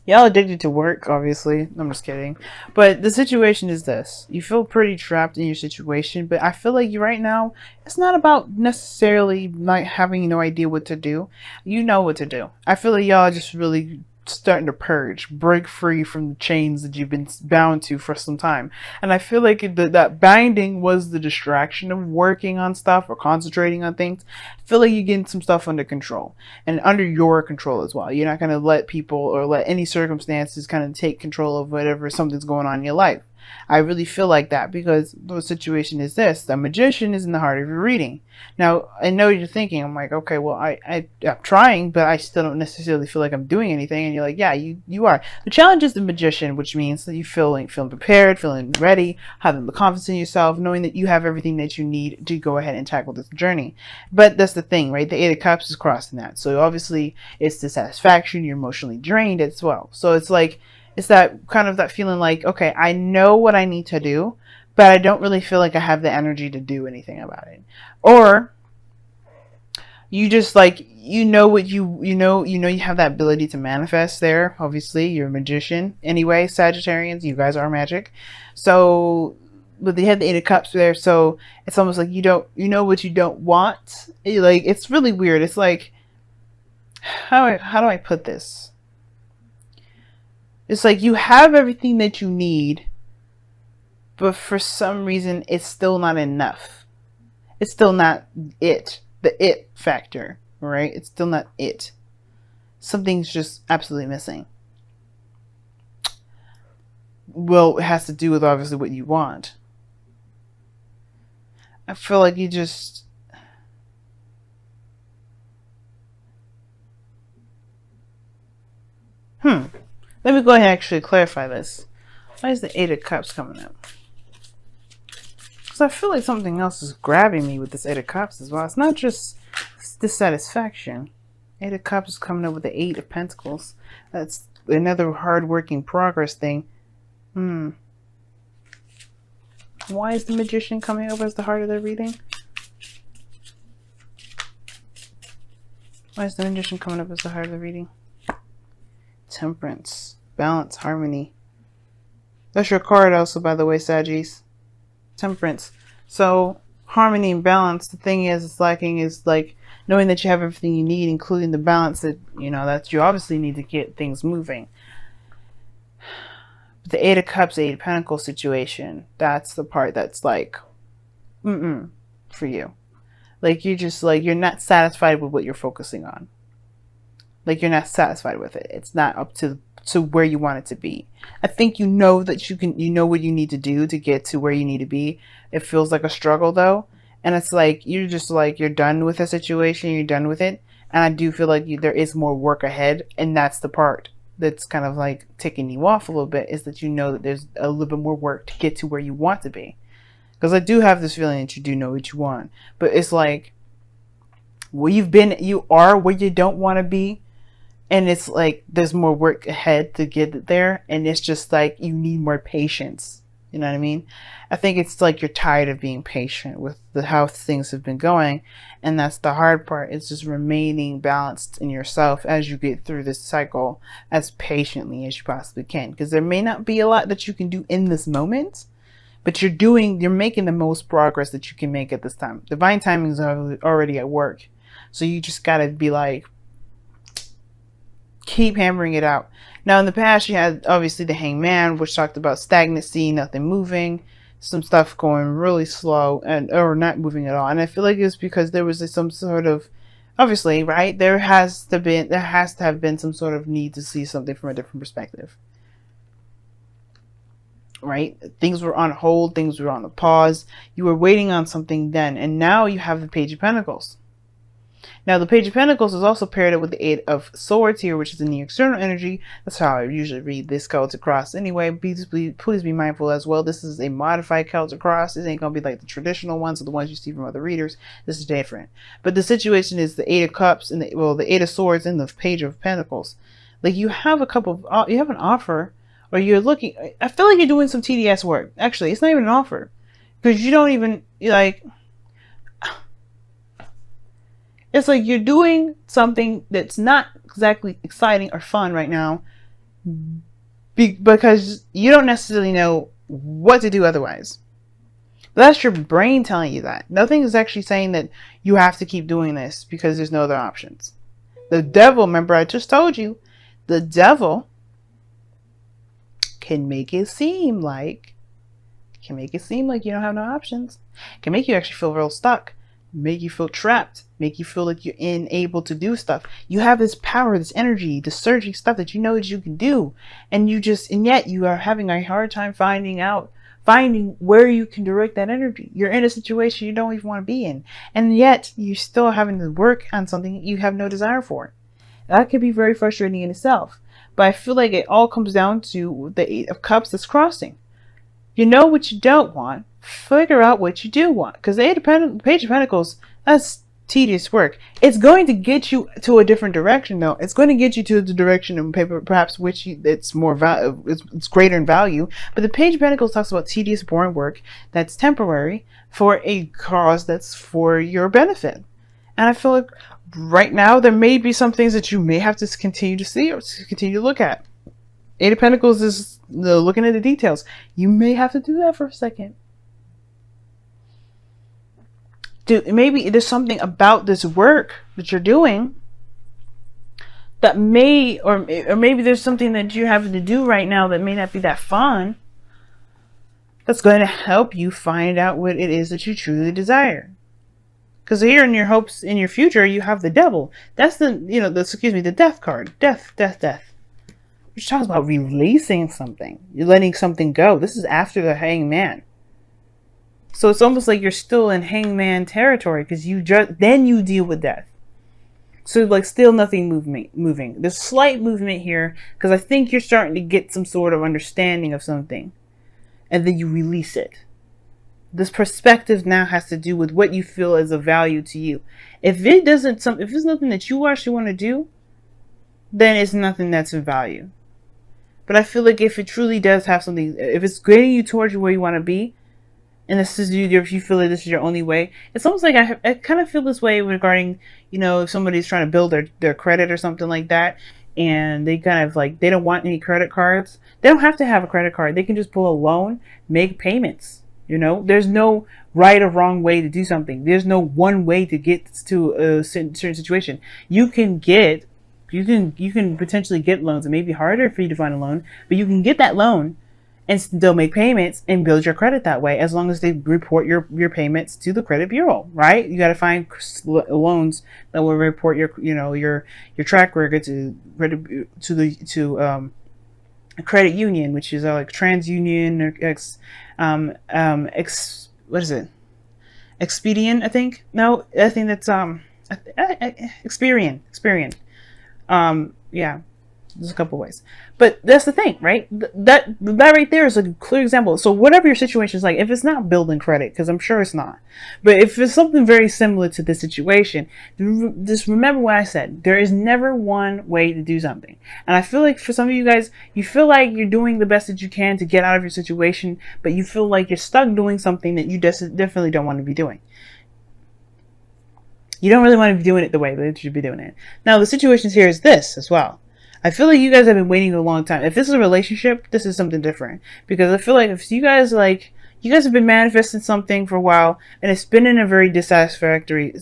Y'all addicted to work, obviously. I'm just kidding. But the situation is this. You feel pretty trapped in your situation, but I feel like you right now, it's not about necessarily not having no idea what to do. You know what to do. I feel like y'all just really starting to purge, break free from the chains that you've been bound to for some time. And I feel like that binding was the distraction of working on stuff or concentrating on things. I feel like you're getting some stuff under control and under your control as well. You're not going to let people or let any circumstances kind of take control of whatever something's going on in your life. I really feel like that because the situation is this. The magician is in the heart of your reading. Now, I know you're thinking, I'm like, okay, well, I'm trying, but I still don't necessarily feel like I'm doing anything. And you're like, yeah, you are. The challenge is the magician, which means that you feeling prepared, feeling ready, having the confidence in yourself, knowing that you have everything that you need to go ahead and tackle this journey. But that's the thing, right? The Eight of Cups is crossing that. So obviously it's dissatisfaction. You're emotionally drained as well. So it's like, it's that kind of that feeling like, okay, I know what I need to do, but I don't really feel like I have the energy to do anything about it. Or you just like, you know what you have that ability to manifest there. Obviously, you're a magician. Anyway, Sagittarians, you guys are magic. So, but they have the Eight of Cups there, so it's almost like you know what you don't want. Like, it's really weird. It's like, how do I put this? It's like you have everything that you need, but for some reason it's still not enough. It's still not it. The it factor, right? It's still not it. Something's just absolutely missing. Well, it has to do with obviously what you want. I feel like you just... Let me go ahead and actually clarify this. Why is the Eight of Cups coming up? Because I feel like something else is grabbing me with this Eight of Cups as well. It's not just dissatisfaction. Eight of Cups is coming up with the Eight of Pentacles. That's another hard-working progress thing. Why is the Magician coming up as the heart of the reading? Why is the Magician coming up as the heart of the reading? Temperance, balance, harmony. That's your card also, by the way, Saggies. Temperance. So harmony and balance, the thing is lacking is like knowing that you have everything you need, including the balance that that you obviously need to get things moving. But the Eight of Cups, Eight of Pentacles situation, that's the part that's like for you. Like you're just like, you're not satisfied with what you're focusing on. Like you're not satisfied with it. It's not up to where you want it to be. I think you know that you know what you need to do to get to where you need to be. It feels like a struggle though. And it's like, you're just like, you're done with the situation. You're done with it. And I do feel like there is more work ahead. And that's the part that's kind of like ticking you off a little bit, is that you know that there's a little bit more work to get to where you want to be. Because I do have this feeling that you do know what you want. But it's like, where you are where you don't want to be. And it's like, there's more work ahead to get there. And it's just like, you need more patience. You know what I mean? I think it's like you're tired of being patient with how things have been going. And that's the hard part. It's just remaining balanced in yourself as you get through this cycle as patiently as you possibly can. Because there may not be a lot that you can do in this moment, but you're making the most progress that you can make at this time. Divine timing is already at work. So you just got to be like, keep hammering it out. Now in the past you had obviously the Hangman, which talked about stagnancy, nothing moving, some stuff going really slow or not moving at all. And I feel like it's because there was some sort of, obviously, right, there has to have been some sort of need to see something from a different perspective, right? Things were on hold, things were on a pause, you were waiting on something then, and now you have the Page of Pentacles. Now, the Page of Pentacles is also paired up with the Eight of Swords here, which is in the external energy. That's how I usually read this Celtic Cross. Anyway, please be mindful as well. This is a modified Celtic Cross. This ain't going to be like the traditional ones or the ones you see from other readers. This is different. But the situation is the Eight of Cups and the Eight of Swords and the Page of Pentacles. Like, you have you have an offer, or you're looking. I feel like you're doing some TDS work. Actually, it's not even an offer, because you don't even, like, it's like you're doing something that's not exactly exciting or fun right now, because you don't necessarily know what to do otherwise. That's your brain telling you that. Nothing is actually saying that you have to keep doing this because there's no other options. The devil, remember I just told you, the devil can make it seem like you don't have no options. Can make you actually feel real stuck, make you feel trapped, make you feel like you're unable to do stuff. You have this power, this energy, this surging stuff that you know that you can do, and yet you are having a hard time finding where you can direct that energy. You're in a situation you don't even want to be in, and yet you're still having to work on something you have no desire for. That can be very frustrating in itself, but I feel like it all comes down to the Eight of Cups that's crossing. You know what you don't want, figure out what you do want, because the Page of Pentacles, that's tedious work. It's going to get you to a different direction, though. It's going to get you to the direction of perhaps it's more it's greater in value. But the Page of Pentacles talks about tedious, boring work that's temporary for a cause that's for your benefit. And I feel like right now there may be some things that you may have to continue to see or to continue to look at. Eight of Pentacles is looking at the details. You may have to do that for a second. Maybe there's something about this work that you're doing that or maybe there's something that you're having to do right now that may not be that fun, that's going to help you find out what it is that you truly desire. Because here in your hopes, in your future, you have the devil. That's the death card. Death. Which talks about releasing something. You're letting something go. This is after the hangman. So it's almost like you're still in hangman territory because then you deal with death. So like still nothing moving. There's slight movement here because I think you're starting to get some sort of understanding of something. And then you release it. This perspective now has to do with what you feel is of value to you. If it's nothing that you actually want to do, then it's nothing that's of value. But I feel like if it truly does have something, if it's getting you towards where you want to be, and if you feel like this is your only way, it's almost like I kind of feel this way regarding, if somebody's trying to build their credit or something like that, and they kind of like, they don't want any credit cards. They don't have to have a credit card. They can just pull a loan, make payments. There's no right or wrong way to do something. There's no one way to get to a certain situation. You can potentially get loans. It may be harder for you to find a loan, but you can get that loan and still make payments and build your credit that way, as long as they report your payments to the credit bureau, right? You got to find loans that will report your track record to a credit union, which is like TransUnion or what is it? Expedient, I think. No, I think that's Experian. Yeah. There's a couple ways, but that's the thing, right? That right there is a clear example. So whatever your situation is like, if it's not building credit, because I'm sure it's not, but if it's something very similar to this situation, just remember what I said. There is never one way to do something. And I feel like for some of you guys, you feel like you're doing the best that you can to get out of your situation, but you feel like you're stuck doing something that you definitely don't want to be doing. You don't really want to be doing it the way that you should be doing it. Now, the situation here is this as well. I feel like you guys have been waiting a long time. If this is a relationship, this is something different. Because I feel like if you guys have been manifesting something for a while, and it's been in a very dissatisfactory,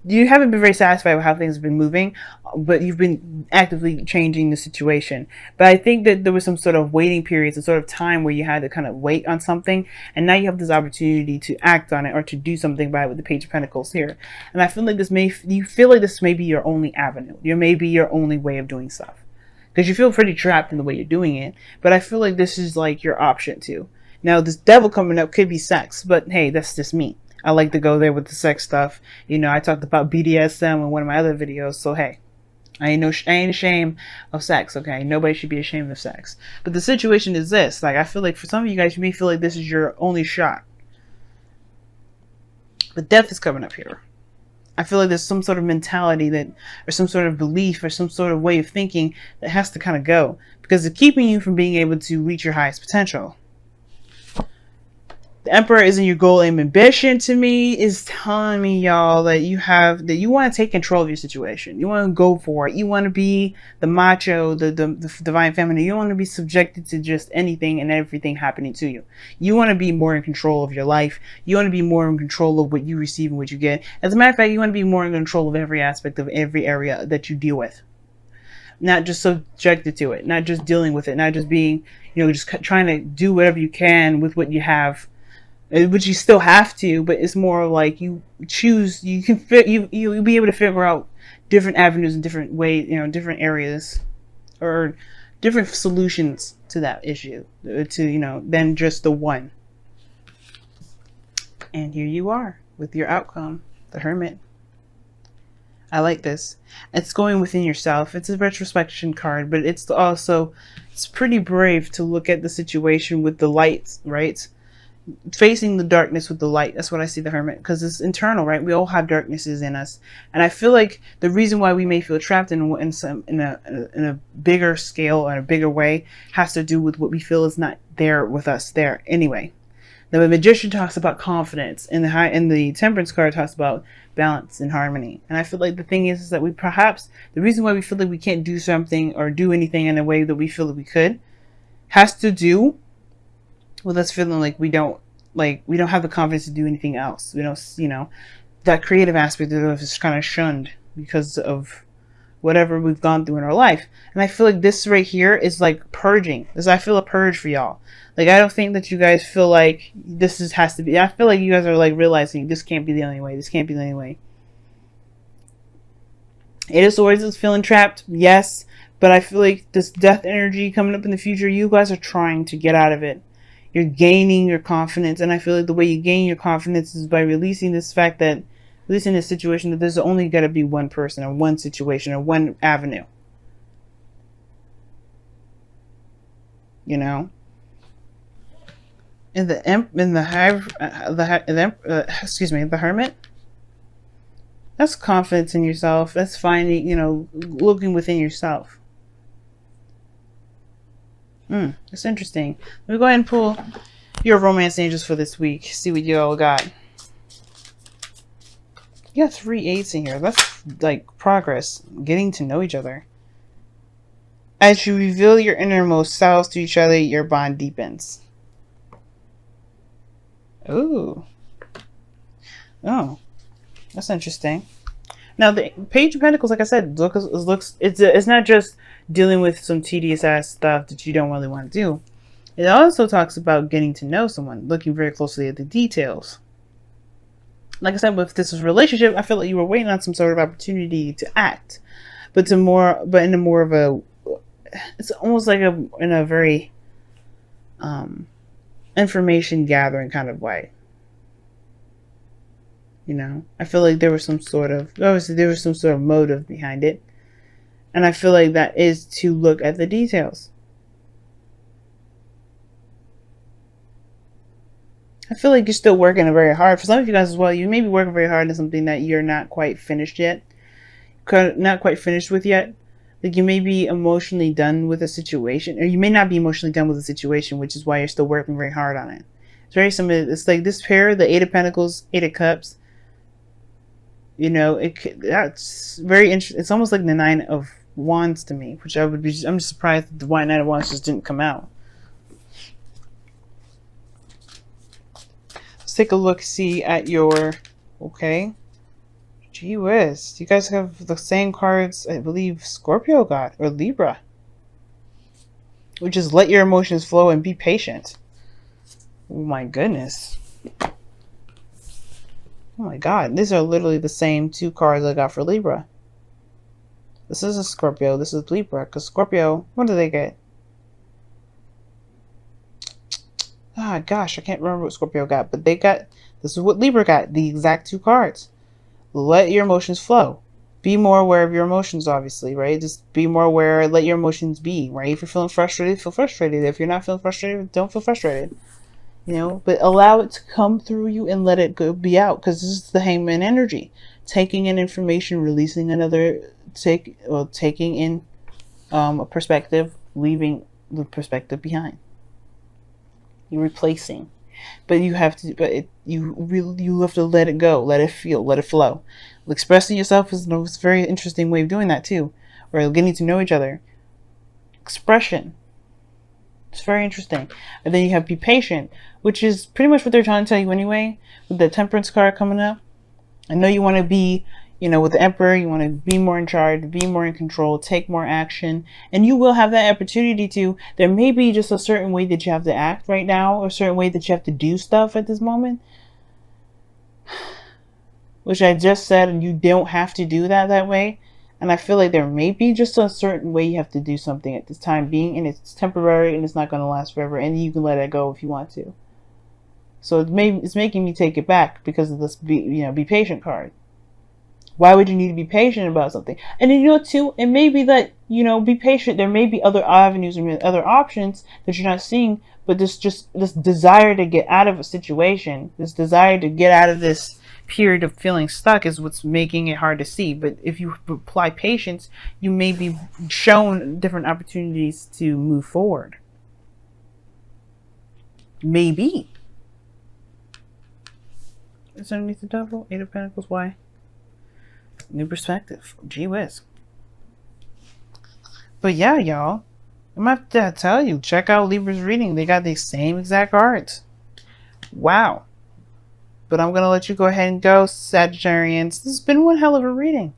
you haven't been very satisfied with how things have been moving, but you've been actively changing the situation. But I think that there was some sort of waiting period, some sort of time where you had to kind of wait on something, and now you have this opportunity to act on it or to do something by it with the Page of Pentacles here. And I feel like this may be your only avenue. It may be your only way of doing stuff. Because you feel pretty trapped in the way you're doing it. But I feel like this is like your option too. Now, this devil coming up could be sex. But hey, that's just me. I like to go there with the sex stuff. I talked about BDSM in one of my other videos. So hey, I ain't ashamed of sex, okay? Nobody should be ashamed of sex. But the situation is this. Like, I feel like for some of you guys, you may feel like this is your only shot. But death is coming up here. I feel like there's some sort of mentality or some sort of belief or some sort of way of thinking that has to kind of go, because it's keeping you from being able to reach your highest potential. The Emperor isn't your goal and ambition. To me, is telling me, y'all, that you want to take control of your situation. You want to go for it. You want to be the macho, the divine feminine. You don't want to be subjected to just anything and everything happening to you. You want to be more in control of your life. You want to be more in control of what you receive and what you get. As a matter of fact, you want to be more in control of every aspect of every area that you deal with. Not just subjected to it. Not just dealing with it. Not just being, just trying to do whatever you can with what you have. Which you still have to, but it's more like you choose. You can fit. You'll be able to figure out different avenues in different ways. Different areas, or different solutions to that issue. Than just the one. And here you are with your outcome, the Hermit. I like this. It's going within yourself. It's a retrospection card, but it's pretty brave to look at the situation with the light, right? Facing the darkness with the light. That's what I see the Hermit, because it's internal, right? We all have darknesses in us, and I feel like the reason why we may feel trapped in a bigger scale or a bigger way has to do with what we feel is not there with us there anyway. The Magician talks about confidence, and the Temperance card talks about balance and harmony. And I feel like the thing is that the reason why we feel like we can't do something or do anything in a way that we feel that we could has to do with us feeling like we don't have the confidence to do anything else. We don't, that creative aspect of us is kind of shunned because of whatever we've gone through in our life. And I feel like this right here is like purging. I feel a purge for y'all. Like, I don't think that you guys feel like has to be. I feel like you guys are like realizing this can't be the only way. This can't be the only way. Eight of Swords is feeling trapped, yes, but I feel like this death energy coming up in the future, you guys are trying to get out of it. You're gaining your confidence, and I feel like the way you gain your confidence is by releasing this situation that there's only got to be one person or one situation or one avenue. And the Hermit. That's confidence in yourself. That's finding, looking within yourself. That's interesting. Let me go ahead and pull your romance angels for this week. See what you all got. You got 3 8s in here. That's like progress. Getting to know each other. As you reveal your innermost selves to each other, your bond deepens. Ooh. Oh. That's interesting. Now, the Page of Pentacles, like I said, it's not just dealing with some tedious ass stuff that you don't really want to do. It also talks about getting to know someone, looking very closely at the details. Like I said, with this relationship, I feel like you were waiting on some sort of opportunity to act, it's almost like in a very information gathering kind of way. I feel like there was some sort of motive behind it. And I feel like that is to look at the details. I feel like you're still working very hard. For some of you guys as well, you may be working very hard on something that you're not quite finished yet. Not quite finished with yet. Like, you may be emotionally done with a situation, or you may not be emotionally done with a situation, which is why you're still working very hard on it. It's very similar. It's like this pair, the 8 of Pentacles, 8 of Cups. That's very interesting. It's almost like the 9 of Wands to me, which I'm just surprised that the White Knight of Wands just didn't come out. Let's take a look, see at your, okay. Gee whiz, you guys have the same cards I believe Scorpio got, or Libra. Which is let your emotions flow and be patient. Oh my goodness. Oh my god, these are literally the same 2 cards I got for Libra. This is a Scorpio, this is Libra, because Scorpio, what do they get? Ah, gosh, I can't remember what Scorpio got, but they got, this is what Libra got, the exact 2 cards. Let your emotions flow. Be more aware of your emotions, obviously, right? Just be more aware, let your emotions be, right? If you're feeling frustrated, feel frustrated. If you're not feeling frustrated, don't feel frustrated. But allow it to come through you and let it go be out, because this is the Hangman energy. Taking in information, releasing another, taking in a perspective, leaving the perspective behind. You're replacing. but you have to, you have to let it go, let it feel, let it flow. Expressing yourself is a very interesting way of doing that too, or getting to know each other. Expression. It's very interesting. And then you have be patient, which is pretty much what they're trying to tell you anyway, with the Temperance card coming up. I know you want to be, with the Emperor, you want to be more in charge, be more in control, take more action, and you will have that opportunity to. There may be just a certain way that you have to act right now, or a certain way that you have to do stuff at this moment, which I just said, and you don't have to do that way. And I feel like there may be just a certain way you have to do something at this time being, and it's temporary and it's not going to last forever, and you can let it go if you want to. So it's making me take it back because of this be patient card. Why would you need to be patient about something? And then, too, it may be that, be patient. There may be other avenues and other options that you're not seeing, but this desire to get out of a situation, this desire to get out of this period of feeling stuck is what's making it hard to see. But if you apply patience, you may be shown different opportunities to move forward. Maybe. It's underneath the Devil. 8 of Pentacles. Why? New perspective. Gee whiz. But yeah, y'all, I'm gonna have to tell you, check out Libra's reading. They got the same exact cards. Wow. But I'm gonna let you go ahead and go, Sagittarians. This has been one hell of a reading.